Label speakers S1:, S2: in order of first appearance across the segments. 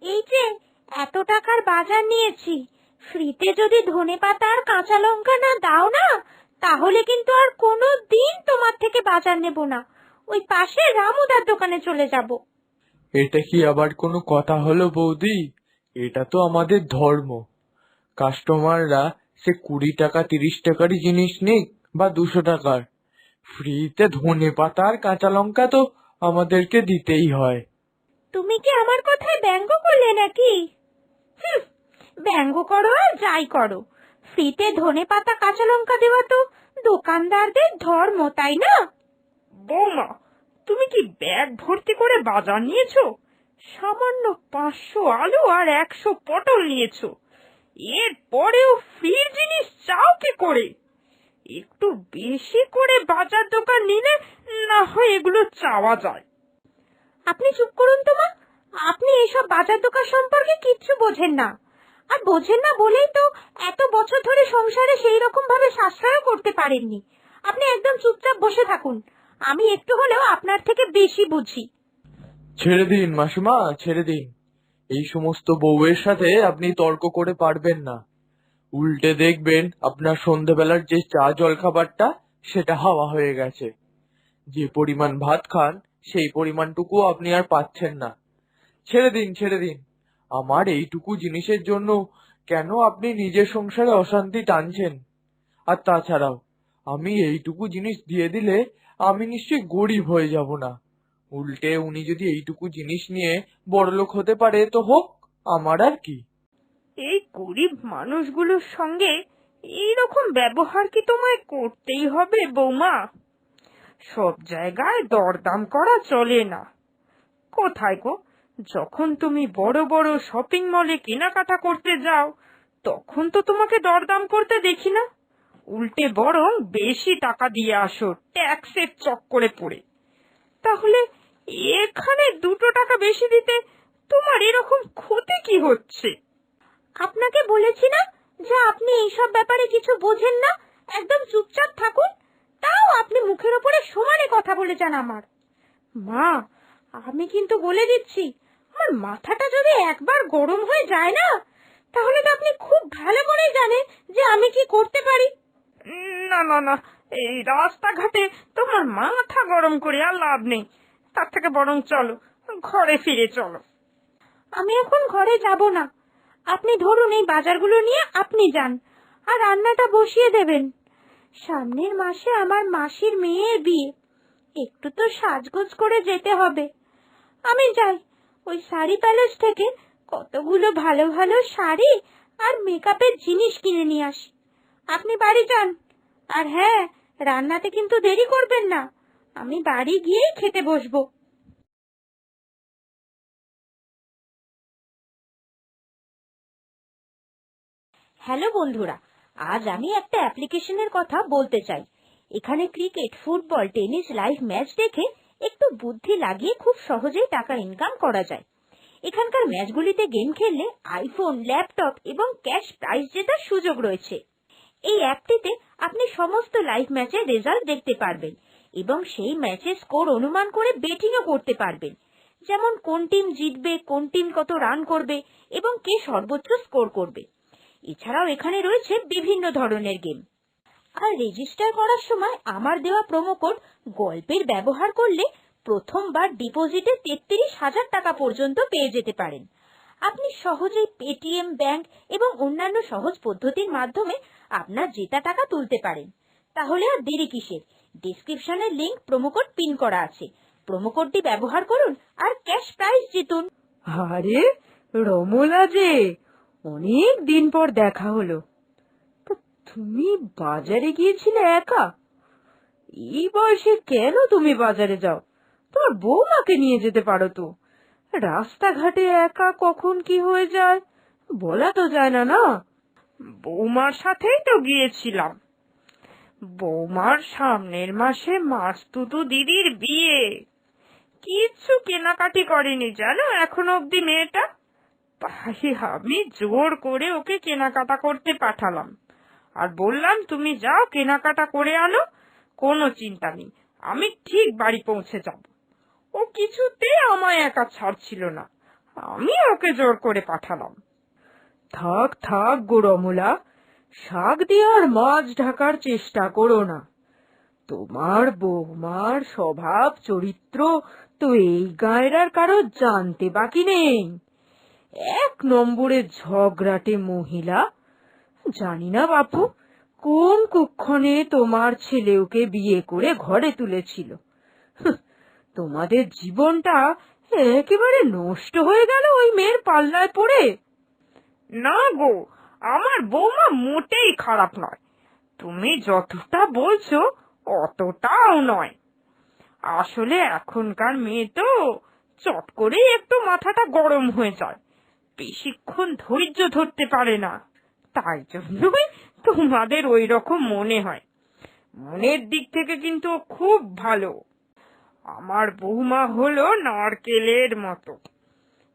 S1: এই যে এত টাকার বাজার নিয়েছি, ফ্রিতে যদি ধনেপাতা আর কাঁচা লঙ্কা না দাও না, তাহলে কিন্তু আর কোনো দিন তোমার থেকে বাজার নেব না। ওই পাশে রামুদার দোকানে চলে যাব।
S2: এটা কি আবার কোনো কথা হলো বৌদি? এটা তো আমাদের ধর্ম। কাস্টমাররা সে 20 টাকা 30 টাকারই জিনিস নিক বা 200 টাকার, ফ্রিতে ধনেপাতা আর কাঁচা লঙ্কা তো আমাদেরকে দিতেই হয়।
S1: তুমি কি আমার কথায় ব্যঙ্গ করলে নাকি? হুঁ, ব্যঙ্গ করো আর যাই করো, ফ্রিতে ধনেপাতা কাঁচা লঙ্কা দেওয়া তো দোকানদারদের ধর্ম, তাই না? বৌমা, তুমি কি ব্যাগ ভর্তি করে বাজার নিয়েছো? সামান্য 500 আলু আর 100 পটল নিয়েছো, এর পরেও ফ্রির জিনিস চাও কি করে? একটু বেশি করে বাজার দোকান নিলে না হয় এগুলো চাওয়া যায়। আপনি চুপ করুন তো মা। আপনি এইসব বাজার দোকান সম্পর্কে কিচ্ছু বোঝেন না। আর বোঝেন না বলেই তো এত বছর ধরে সংসারে সেই রকম ভাবে সাশ্রয় করতে পারেননি। আপনি একদম চুপচাপ বসে থাকুন। আমি একটু হলেও আপনার থেকে বেশি বুঝি।
S2: ছেড়ে দিন মাসিমা, ছেড়ে দিন। এই সমস্ত বউয়ের সাথে আপনি তর্ক করে পারবেন না। উল্টে দেখবেন আপনার সন্ধ্যাবেলার যে চা জল খাবারটা সেটা হাওয়া হয়ে গেছে। যে পরিমাণ ভাত খান সেই পরিমাণটুকু আপনি আর পাচ্ছেন না। ছেড়ে দিন, ছেড়ে দিন। আমার এইটুকু জিনিসের জন্য কেন আপনি নিজের সংসারে অশান্তি টানছেন? আর তাছাড়াও আমি এইটুকু জিনিস দিয়ে দিলে আমি নিশ্চয়ই গরিব হয়ে যাব না। উল্টে উনি যদি এইটুকু জিনিস নিয়ে বড়লোক হতে পারে তো হোক, আমার আর কি।
S1: এই গরিব মানুষগুলোর সঙ্গে এইরকম ব্যবহার কি তোমায় করতেই হবে বৌমা? সব জায়গায় দরদাম করা চলে না। কোথায় গো, যখন তুমি বড় বড় শপিং মলে কেনাকাটা করতে যাও, তখন তো তোমাকে দরদাম করতে দেখি না। উল্টে বরং বেশি টাকা দিয়ে আসো ট্যাক্সের চক্করে পড়ে। তাহলে এখানে 2 টাকা বেশি দিতে তোমার এরকম ক্ষতি কি হচ্ছে? আপনাকে বলেছি না যে আপনি এইসব ব্যাপারে কিছু বোঝেন না, একদম চুপচাপ থাকুন। তাও আপনি মুখের উপরে সমানে কথা বলে যান আমার। মা, আমি কিন্তু বলে দিচ্ছি, আমার মাথাটা যদি একবার গরম হয়ে যায় না, তাহলে তো আপনি খুব ভালো করে জানেন যে আমি কি করতে পারি। না না না, এই রাস্তাঘাটে তোমার মাথা গরম করে আর লাভ নেই। তার থেকে বরং চলো, ঘরে ফিরে চলো। আমি এখন ঘরে যাব না। আপনি ধরুন এই বাজারগুলো নিয়ে আপনি যান, আর রান্নাটা বসিয়ে দেবেন। সামনের মাসে আমার মাসির মেয়ের বিয়ে, একটু তো সাজগোজ করে যেতে হবে। আমি যাই, ওই শাড়ি প্যালেস থেকে কতগুলো ভালো ভালো শাড়ি আর মেকআপের জিনিস কিনে নিয়ে আসি। আপনি বাড়ি যান। আর হ্যাঁ, রান্নাতে কিন্তু দেরি করবেন না। আমি বাড়ি গিয়েই খেতে বসবো। হ্যালো বন্ধুরা, আজ আমি একটা অ্যাপ্লিকেশনের কথা বলতে চাই। এখানে cricket, football, tennis live match দেখে একটু বুদ্ধি লাগিয়ে খুব সহজেই টাকা ইনকাম করা যায়। এখানকার ম্যাচগুলিতে গেম খেললে আইফোন, ল্যাপটপ এবং ক্যাশ প্রাইজ জেতার সুযোগ রয়েছে। এই অ্যাপটিতে আপনি সমস্ত লাইভ ম্যাচের রেজাল্ট দেখতে পারবেন এবং সেই ম্যাচের স্কোর অনুমান করে বেটিংও করতে পারবেন। যেমন কোন টিম জিতবে, কোন টিম কত রান করবে এবং কে সর্বোচ্চ স্কোর করবে। এছাড়াও এখানে রয়েছে বিভিন্ন ধরনের গেম। আর রেজিস্টার করার সময় আমার দেওয়া প্রোমো কোড গল্পের ব্যবহার করলে প্রথমবার ডিপোজিটে 33,000 টাকা পর্যন্ত পেয়ে যেতে পারেন। আপনি সহজেই পেটিএম, ব্যাংক এবং অন্যান্য সহজ পদ্ধতির মাধ্যমে আপনার জেতা টাকা তুলতে পারেন। তাহলে আর দেরি কিসের? ডেসক্রিপশনের লিংক প্রোমো কোড পিন করা আছে। প্রোমো কোডটি ব্যবহার করুন আর ক্যাশ প্রাইজ জিতুন। আরে রমলা যে, অনেক দিন পর দেখা হলো। তা তুমি বাজারে গিয়েছিলে একা? এই বয়সে কেন তুমি বাজারে যাও? তোমার বৌমাকে নিয়ে যেতে পারো তো। রাস্তাঘাটে একা কখন কি হয়ে যায় বলা তো যায় না, না? বৌমার সাথেই তো গিয়েছিলাম। বৌমার সামনের মাসে মাসতুতু দিদির বিয়ে। কিচ্ছু কেনাকাটি করেনি জানো এখনো অব্দি মেয়েটা। তাই আমি জোর করে ওকে কেনাকাটা করতে পাঠালাম আর বললাম, তুমি যাও কেনাকাটা করে আনো, কোনো চিন্তা নেই, আমি ঠিক বাড়ি পৌঁছে যাব। ও কিছুতে আমায় একা ছাড়ছিল না। আমি ওকে জোর করে পাঠালাম। থাক থাক গো রমলা, শাক দিয়ে আর মাছ ঢাকার চেষ্টা করো না। তোমার বৌমার স্বভাব চরিত্র তো এই গাঁয়ের আর কারো জানতে বাকি নেই। এক নম্বরের ঝগড়াটে মহিলা। জানি না বাপু, কোন কুক্ষণে তোমার ছেলে ওকে বিয়ে করে ঘরে তুলেছিল। হুঁ, তোমাদের জীবনটা একেবারে নষ্ট হয়ে গেল ওই মেয়ের পাল্লায় পড়ে। না গো, আমার বৌমা মোটেই খারাপ নয়। তুমি যতটা বলছো অতটাও নয়। আসলে এখনকার মেয়ে তো চট করেই একটু মাথাটা গরম হয়ে যায়, বেশিক্ষণ ধৈর্য ধরতে পারে না। তাই জন্যই তোমাদের ওই রকম মনে হয়। মনের দিক থেকে কিন্তু ও খুব ভালো। আমার বৌমা হলো নারকেলের মতো।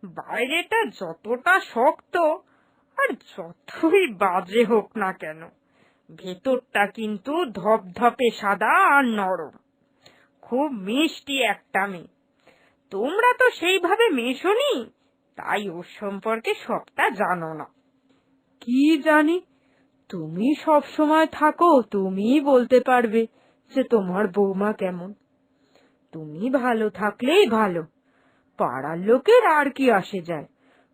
S1: বাইরেটা যতটা শক্ত আর যতই বাজে হোক না কেন, ভেতরটা কিন্তু ধপধপে সাদা আর নরম। খুব মিষ্টি একটা মেয়ে। তোমরা তো সেইভাবে মেশোনি, তাই ওর সম্পর্কে সবটা জানো না। কি জানি, তুমি সব সময় থাকো, তুমিই বলতে পারবে যে তোমার বৌমা কেমন। তুমি ভালো থাকলেই ভালো, পাড়ার লোকের আর কি আসে যায়।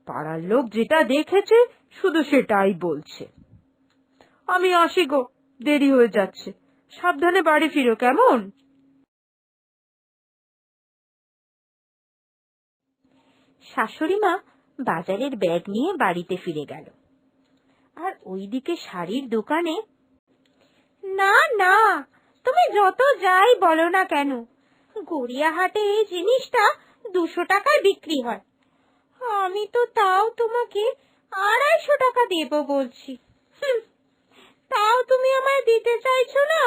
S1: পাড়ার লোক যেটা দেখেছে শুধু সেটাই বলছে। আমি আসি গো, দেরি হয়ে যাচ্ছে। সাবধানে বাড়ি ফিরো কেমন। শাশুড়ি মা বাজারের ব্যাগ নিয়ে বাড়িতে ফিরে গেল। আর ওইদিকে শাড়ির দোকানে, না না, তুমি যত যাই বলো না কেন, গড়িয়াহাটে এই জিনিসটা 200 টাকায় বিক্রি হয়। আমি তো তাও তোমাকে 250 টাকা দেব বলছি। হুম, তাও তুমি আমায় দিতে চাইছো না।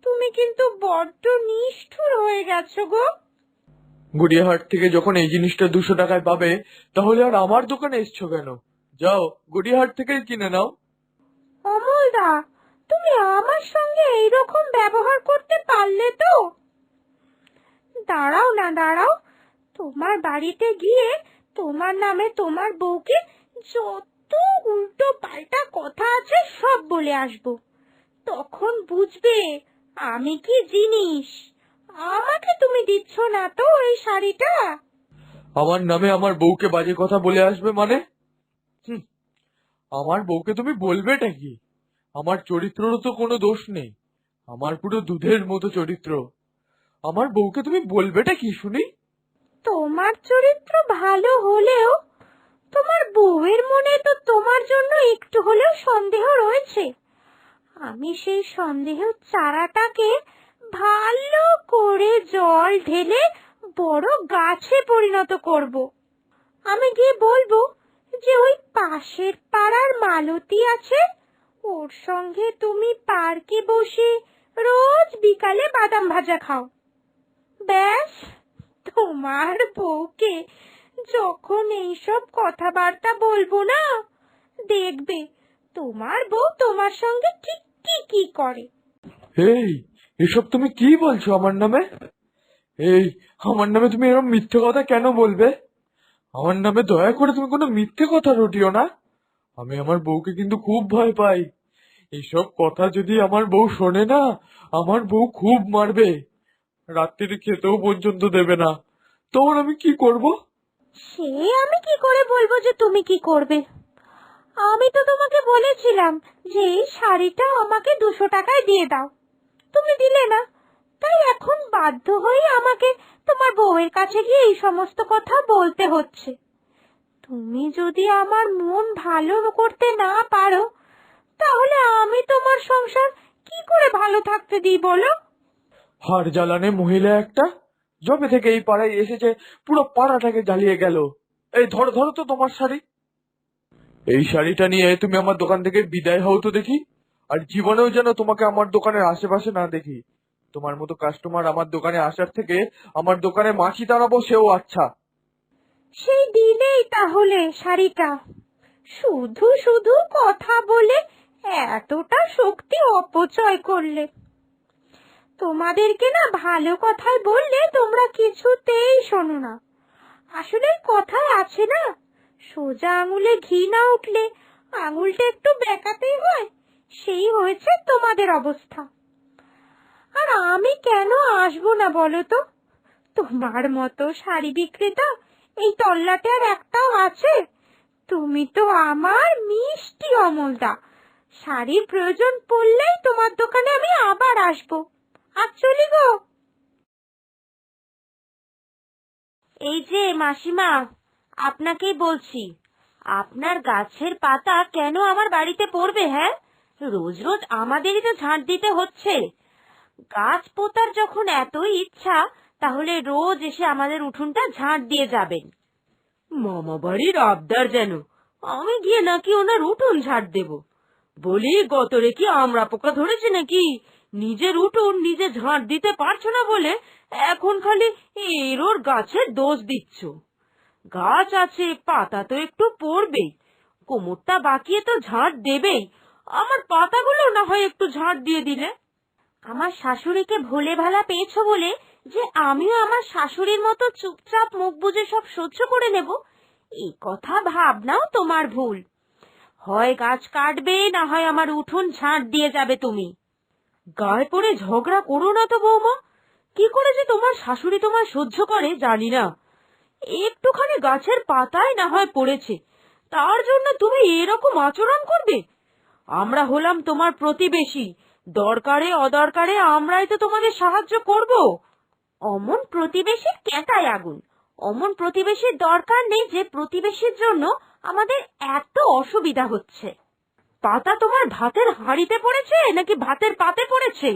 S1: তুমি কিন্তু বড্ড নিষ্ঠুর হয়ে গেছো গো।
S2: গড়িয়াহাট থেকে যখন এই জিনিসটা 200 টাকায় পাবে, তাহলে আর আমার দোকানে এসছো কেন? যাও, গড়িয়াহাট থেকেই কিনে নাও।
S1: অমলদা, তুমি আমার সঙ্গে এইরকম ব্যবহার করতে পারলে তো? দাঁড়াও না দাঁড়াও, তোমার বাড়িতে গিয়ে তোমার নামে তোমার বউকে যত উল্টো পাল্টা কথা আছে সব বলে আসবো। তখন বুঝবে আমি কি জিনিস। আমাকে তুমি দিচ্ছ না তো এই শাড়িটা?
S2: আমার নামে আমার বউকে বাজে কথা বলে আসবে মানে? হুম, আমার বউকে তুমি বলবেটা কি? আমার চরিত্রেরও তো কোনো দোষ নেই। আমার পুরো দুধের মতো চরিত্র। আমার বউকে তুমি বলবেটা কি শুনি?
S1: তোমার চরিত্র ভালো হলেও তোমার বউয়ের মনে তো তোমার জন্য একটু হলেও সন্দেহ রয়েছে। আমি সেই সন্দেহের চারাটাকে ভালো করে জল ঢেলে বড় গাছে পরিণত করব। আমি গিয়ে বলবো যে ওই পাশের পাড়ার মালতী আছে, ওর সঙ্গে তুমি পার্কে বসে রোজ বিকালে বাদাম ভাজা খাও। ব্যাস, তোমার বউকে যখন এইসব কথাবার্তা বলবো না, দেখবে তোমার বউ তোমার সঙ্গে ঠিক কি করে।
S2: এই, এসব তুমি কি বলছো আমার নামে? এই, আমার নামে তুমি এরকম মিথ্যে কথা কেন বলবে? আমার নামে দয়া করে তুমি কোনো মিথ্যে কথা রটিও না। আমি আমার বউকে কিন্তু খুব ভয় পাই। এইসব কথা যদি আমার বউ শোনে না, আমার বউ খুব মারবে। রাত্রিরে খেতেও পর্যন্ত দেবে না। তখন আমি কি করব?
S1: সে আমি কি করে বলবো যে তুমি কি করবে? আমি তো তোমাকে বলেছিলাম যে এই শাড়িটা আমাকে 200 টাকায় দিয়ে দাও, তুমি দিলে না। তাই এখন বাধ্য হয়ে আমাকে তোমার বউয়ের কাছে গিয়ে এই সমস্ত কথা বলতে হচ্ছে। তুমি যদি আমার মন ভালো করতে না পারো, তাহলে আমি তোমার সংসার কি করে ভালো থাকতে দিই বলো?
S2: হাড় জ্বালানে মহিলা একটা। যবে থেকে এই পাড়ায় এসেছে পুরো পাড়াটাকে জ্বালিয়ে গেল। এই ধরো ধরো তো তোমার শাড়ি। এই শাড়িটা নিয়ে তুমি আমার দোকান থেকে বিদায় হও তো দেখি। আর জীবনেও যেন তোমাকে আমার দোকানের আশেপাশে না দেখি। তোমার মতো কাস্টমার আমার দোকানে আসার থেকে আমার দোকানে মাছি দাঁড়াবো সেও আচ্ছা।
S1: সেই দিলেই তাহলে শাড়িটা। শুধু শুধু কথা বলে এতটা শক্তি অপচয় করলে। তোমাদেরকে না ভালো কথায় বললে তোমরা কিছুতেই শোনো না। আসলে কথায় আছে না, সোজা আঙুলে ঘি না উঠলে আঙুলটা একটু বেঁকাতেই হয়। সেই হয়েছে তোমাদের অবস্থা। আর আমি কেন আসবো না বলো তো? তোমার মতো শাড়ি বিক্রেতা এই তল্লাটে আর একটাও আছে? তুমি তো আমার মিষ্টি অমলদা। শাড়ির প্রয়োজন পড়লেই তোমার দোকানে আমি আবার আসবো। আজ চলি গো। এই যে মাসিমা, আপনাকেই বলছি, আপনার গাছের পাতা কেন আমার বাড়িতে পড়বে? হ্যাঁ, রোজ রোজ আমাদেরই তো ঝাঁট দিতে হচ্ছে। গাছ পোতার যখন এতই ইচ্ছা, তাহলে রোজ এসে আমাদের উঠোনটা ঝাঁট দিয়ে যাবেন। মামা বাড়ির আবদার যেন আমি গিয়ে নাকি ওনার উঠোন ঝাঁট দেব? বলি, গতরে কি আমড়া পোকা ধরেছে নাকি? নিজের উঠোন নিজে ঝাঁট দিতে পারছো না বলে এখন খালি এর ওর গাছের দোষ দিচ্ছ। গাছ আছে, পাতা তো একটু পড়বেই, কোমরটা বাঁকিয়ে তো ঝাঁট দেবেই। আমার পাতাগুলো না হয় একটু ঝাঁট দিয়ে দিলে। আমার শাশুড়িকে ভোলে ভালা পেয়েছো বলে যে আমিও আমার শাশুড়ির মতো চুপচাপ মুখ বুজে সব সহ্য করে নেব, এই কথা ভাবনাও তোমার ভুল। হয় গাছ কাটবে, না হয় আমার উঠোন ঝাঁট দিয়ে যাবে তুমি। গায়ে পড়ে ঝগড়া করো না তো বৌমা। কি করে যে তোমার শাশুড়ি তোমায় সহ্য করে জানি না। একটুখানি গাছের পাতায় না হয় পড়েছে, তার জন্য তুমি এরকম আচরণ করবে? আমরা হলাম তোমার প্রতিবেশী, দরকারে অদরকারে আমরাই তো তোমাদের সাহায্য করব। অমন প্রতিবেশীর কেতায় আগুন। অমন প্রতিবেশীর দরকার নেই যে প্রতিবেশীর জন্য আমাদের এত অসুবিধা হচ্ছে। পাতা তোমার ভাতের হাঁড়িতে পড়েছে নাকি ভাতের পাতে পড়েছে?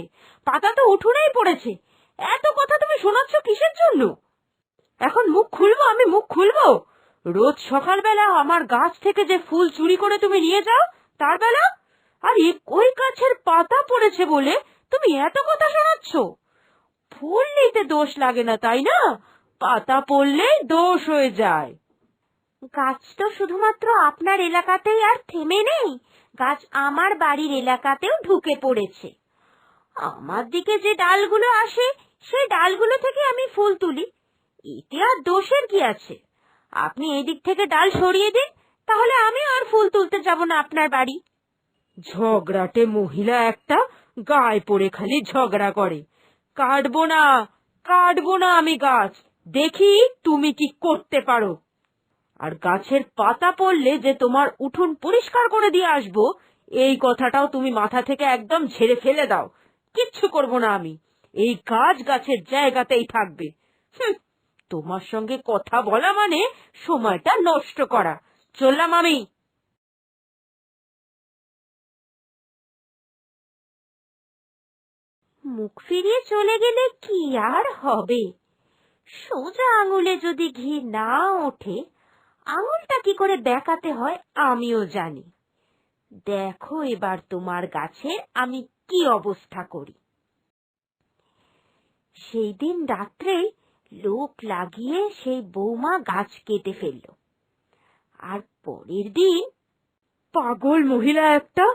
S1: পাতা তো উঠোনেই পড়েছে। এত কথা তুমি শোনাচ্ছ কিসের জন্য? এখন মুখ খুলবো? আমি মুখ খুলবো? রোজ সকালবেলা আমার গাছ থেকে যে ফুল চুরি করে তুমি নিয়ে যাও, তার বেলা? আর ওই গাছের পাতা পড়েছে বলে তুমি এত কথা শোনাচ্ছ? ফুল নিতে দোষ লাগে না, তাই না? পাতা পড়লেই দোষ হয়ে যায়। গাছ তো শুধুমাত্র আপনার এলাকাতেই আর থেমে নেই, গাছ আমার বাড়ির এলাকাতেও ঢুকে পড়েছে। আমার দিকে যে ডালগুলো আসে, সেই ডালগুলো থেকে আমি ফুল তুলি। এতে আর দোষের কি আছে? আপনি এই দিক থেকে ডাল সরিয়ে দিন, তাহলে আমি আর ফুল তুলতে যাব না আপনার বাড়ি। ঝগড়াটে মহিলা একটা, গায়ে পড়ে খালি ঝগড়া করে। কাটবো না, কাটবো না আমি গাছ, দেখি তুমি কি করতে পারো। আর গাছের পাতা পড়লে যে তোমার উঠোন পরিষ্কার করে দিয়ে আসবো, এই কথাটাও তুমি মাথা থেকে একদম ঝেড়ে ফেলে দাও। কিচ্ছু করব না আমি, এই গাছ গাছের জায়গাতেই থাকবে। তোমার সঙ্গে কথা বলা মানে সময়টা নষ্ট করা। চললাম আমি। মুখ ফিরিয়ে চলে গেলে কি আর হবে? সোজা আঙুলে যদি ঘি না ওঠে, আঙুলটা কি করে বেঁকাতে হয় আমিও জানি। দেখো এবার তোমার গাছের আমি কি অবস্থা করি। সেই দিন রাত্রেই লোক লাগিয়ে সেই বৌমা গাছ কেটে ফেলল। আর পরের দিন, পাগল মহিলা একটা,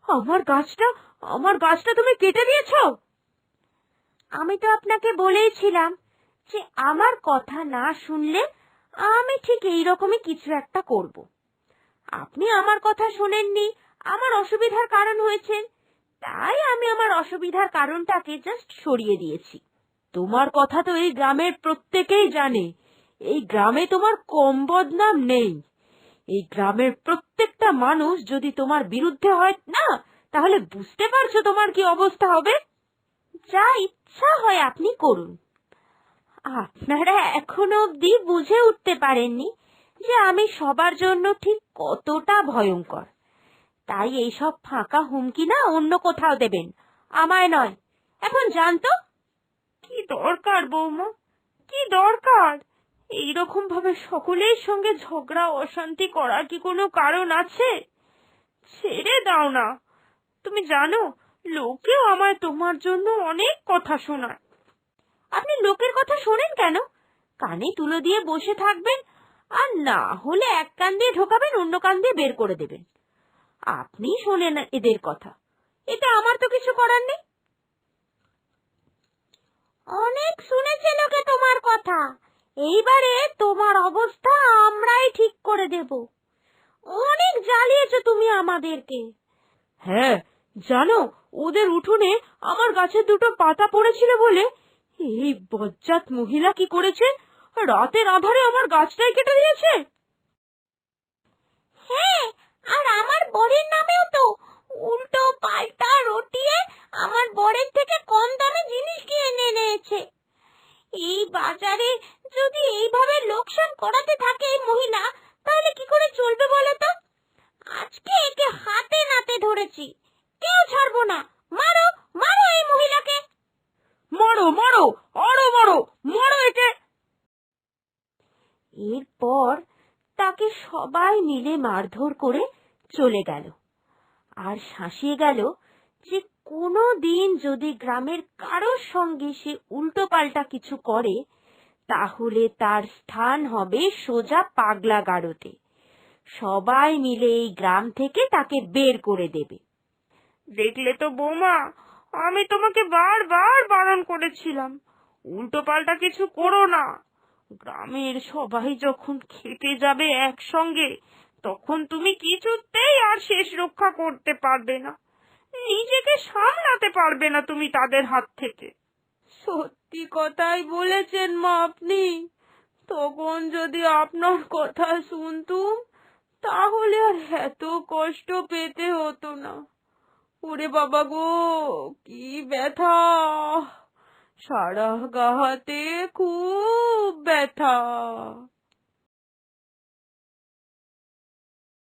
S1: আমার গাছটা তুমি কেটে দিয়েছ। আমি তো আপনাকে বলেইছিলাম যে আমার কথা না শুনলে আমি ঠিক এইরকমই কিছু একটা করব। আপনি আমার কথা শোনেননি, আমার অসুবিধার কারণ হয়েছে, তাই আমি আমার অসুবিধার কারণটাকে জাস্ট সরিয়ে দিয়েছি। তোমার কথা তো এই গ্রামের প্রত্যেকেই জানে। এই গ্রামে তোমার কম বদনাম নেই। এই গ্রামের প্রত্যেকটা মানুষ যদি তোমার বিরুদ্ধে হয় না, তাহলে বুঝতে পারছো তোমার কি অবস্থা হবে। যা ইচ্ছা হয় আপনি করুন। আপনারা এখনো অবধি বুঝে উঠতে পারেননি যে আমি সবার জন্য ঠিক কতটা ভয়ঙ্কর। তাই এইসব ফাঁকা হুমকি না অন্য কোথাও দেবেন, আমায় নয়। এখন জানতো কি দরকার বৌমা, কি দরকার? এইরকম ভাবে সকলের সঙ্গে ঝগড়া অশান্তি করার কি কোনো কারণ আছে? ছেড়ে দাও না। তুমি জানো, লোকেও আমায় তোমার জন্য অনেক কথা শোনায়। আপনি লোকের কথা শোনেন কেন? কানে তুলো দিয়ে বসে থাকবেন, আর না হলে এক কান দিয়ে ঢোকাবেন, অন্য কান দিয়ে বের করে দেবেন। আপনি শোনেন এদের কথা, এটা আমার তো কিছু করার নেই। অনেক শুনেছে লোকে তোমার কথা, এইবারে তোমার অবস্থা আমরাই ঠিক করে দেব। অনেক জ্বালিয়েছো তুমি আমাদেরকে। হ্যাঁ, জানো ওদের উঠোনে আমার গাছের দুটো পাতা পড়েছিল বলে এই বজ্জাত মহিলা কি করেছে, রাতের আধারে আমার গাছটাই কেটে দিয়েছে। হ্যাঁ, আর আমার বরের নামেও তো উল্টো পাল্টা রটিয়ে আমার বরের থেকে কম দামে জিনিস কিনে নিয়েছে। এই বাজারে যদি এইভাবে লোকসান করাতে থাকে এই মহিলা, তাহলে কি করে চলবে বলো তো? আজকে একে হাতে নাতে ধরেছি, কেউ ছাড়বো না। মারো মারো এই মহিলাকে, মারো মারো আরো মারো, মারো একে। এরপর তাকে সবাই মিলে মারধর করে চলে গেল, আর শাসিয়ে গেল যে কোনো দিন যদি গ্রামের কারোর সঙ্গে সে উল্টোপাল্টা কিছু করে, তাহলে তার স্থান হবে সোজা পাগলা গারদে। সবাই মিলে এই গ্রাম থেকে তাকে বের করে দেবে। দেখলে তো বৌমা, আমি তোমাকে বারবার বারণ করেছিলাম উল্টোপাল্টা কিছু করো না। গ্রামের সবাই যখন খেপে যাবে একসঙ্গে, তখন তুমি কিছুতেই আর শেষ রক্ষা করতে পারবে না, নিজেকে সামলাতে পারবে না তুমি তাদের হাত থেকে। সত্যি কথাই বলেছেন মা আপনি। তখন যদি আপনার কথা শুনতুম, তাহলে আর এত কষ্ট পেতে হতো না। ওরে বাবা গো, কি ব্যথা! সারা গা হাতে খুব ব্যথা।